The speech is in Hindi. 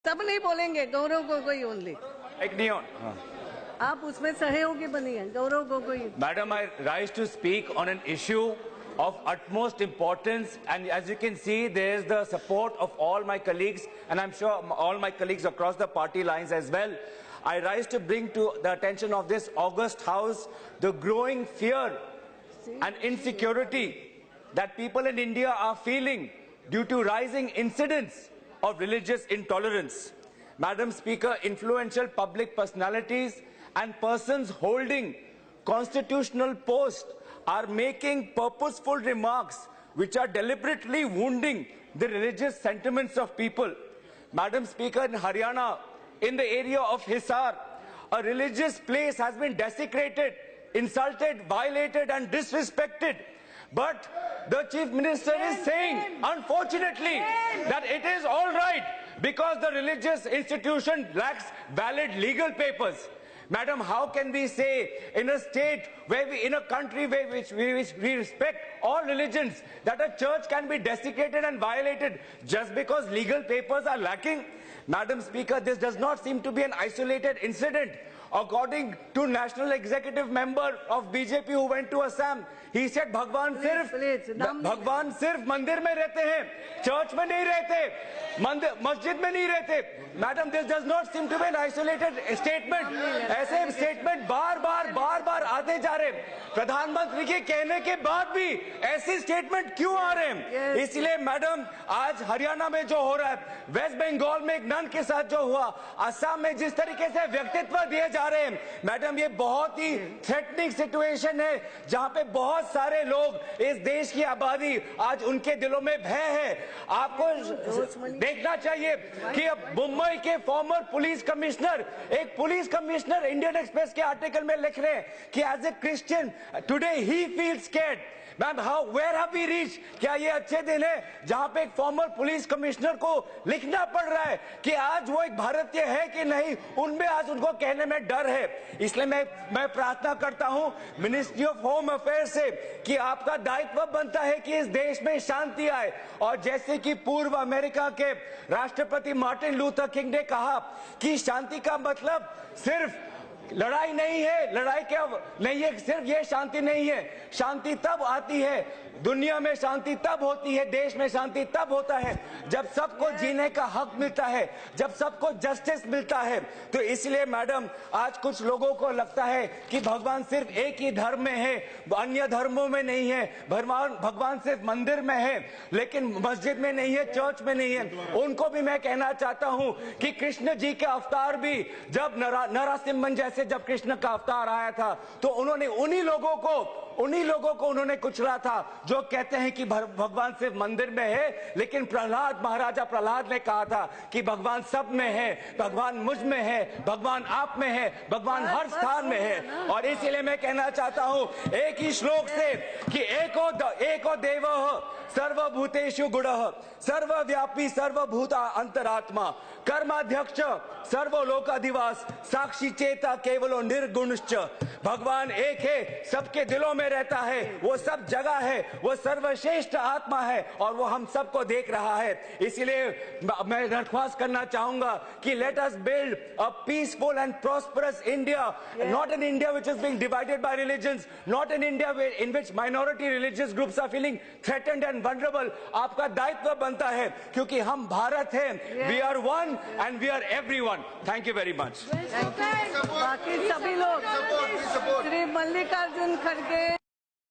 सब नहीं बोलेंगे, गौरव गोगोई ओनली। आप उसमें सहयोगी बनिए, Gaurav Gogoi. Madam, I rise to speak on an issue of utmost importance, and as you can see, there is the support of all my colleagues, and I'm sure all my colleagues across the party lines as well. I rise to bring to the attention of this august house the growing fear and insecurity that people in India are feeling due to rising incidents of religious intolerance. Madam Speaker, influential public personalities and persons holding constitutional posts are making purposeful remarks which are deliberately wounding the religious sentiments of people. Madam Speaker, in Haryana, in the area of Hisar, a religious place has been desecrated, insulted, violated and disrespected. But the Chief Minister is saying, unfortunately, that it is all right because the religious institution lacks valid legal papers. Madam, how can we say in a state where in a country where we respect all religions, that a church can be desecrated and violated just because legal papers are lacking? Madam Speaker, this does not seem to be an isolated incident. According to National Executive Member of BJP who went to Assam, he said भगवान सिर्फ मंदिर में रहते हैं, चर्च में नहीं रहते, मस्जिद में नहीं रहते. Madam, this does not seem to be an isolated statement. ऐसे स्टेटमेंट बार बार आते जा रहे. प्रधानमंत्री के कहने के बाद भी ऐसी स्टेटमेंट क्यों आ रहे हैं? इसलिए मैडम, आज हरियाणा में जो हो रहा है, वेस्ट बंगाल में एक नन के साथ जो हुआ, असम में जिस तरीके से व्यक्तित्व दिए जा रहे हैं, मैडम ये बहुत ही थ्रेटनिंग सिचुएशन है, जहां पे बहुत सारे लोग, इस देश की आबादी, आज उनके दिलों में भय है. आपको देखना चाहिए कि अब मुंबई के फॉर्मर पुलिस कमिश्नर, एक पुलिस कमिश्नर इंडियन एक्सप्रेस के आर्टिकल में लिख रहे हैं कि as a Christian today he feels scared. Ma'am, where have we reached? क्या ये अच्छे दिन है जहां पे एक फॉर्मर पुलिस कमिश्नर को लिखना पड़ रहा है कि आज वो एक भारतीय है कि नहीं? उनमें आज उनको कहने में डर है. इसलिए मैं प्रार्थना करता हूं मिनिस्ट्री ऑफ होम अफेयर्स से कि आपका दायित्व बनता है कि इस देश में शांति आए. और जैसे कि पूर्व अमेरिका के राष्ट्रपति मार्टिन लूथर किंग ने कहा कि शांति का मतलब सिर्फ लड़ाई नहीं है, लड़ाई क्या नहीं है, सिर्फ ये शांति नहीं है. शांति तब आती है, दुनिया में शांति तब होती है, देश में शांति तब होता है जब सबको जीने का हक मिलता है, जब सबको जस्टिस मिलता है. तो इसलिए मैडम, आज कुछ लोगों को लगता है कि भगवान सिर्फ एक ही धर्म में है, अन्य धर्मों में नहीं है. भगवान सिर्फ मंदिर में है, लेकिन मस्जिद में नहीं है, चर्च में नहीं है. उनको भी मैं कहना चाहता हूं कि कृष्ण जी के अवतार भी, जब नरसिम्हन जैसे जब कृष्ण का अवतार आया था, तो उन्होंने उन्हीं लोगों को उन्होंने कुचला था जो कहते हैं कि भगवान सिर्फ मंदिर में है. लेकिन महाराजा प्रहलाद ने कहा था कि भगवान सब में है, भगवान मुझ में है, भगवान आप में है, भगवान हर स्थान में है. और इसीलिए मैं कहना चाहता हूं एक ही श्लोक से कि एको देवः सर्वभूतेषु गुणः सर्वव्यापी सर्वभूता अंतरात्मा कर्माध्यक्ष सर्वलोकाधिवास साक्षी चेता केवलो निर्गुणश्च. भगवान एक है, सबके दिलों में रहता है, वो सब जगह है, वो सर्वश्रेष्ठ आत्मा है और वो हम सबको देख रहा है. इसीलिए मैं दरख्वास्त करना चाहूंगा कि let us build a peaceful and prosperous India, not an India which is being divided by religions, not an India in which minority religious groups are feeling threatened and vulnerable. आपका दायित्व बनता है क्योंकि हम भारत हैं, we are one and we are everyone. Thank you very much. बाकी सभी लोग, श्री मल्लिकार्जुन खड़गे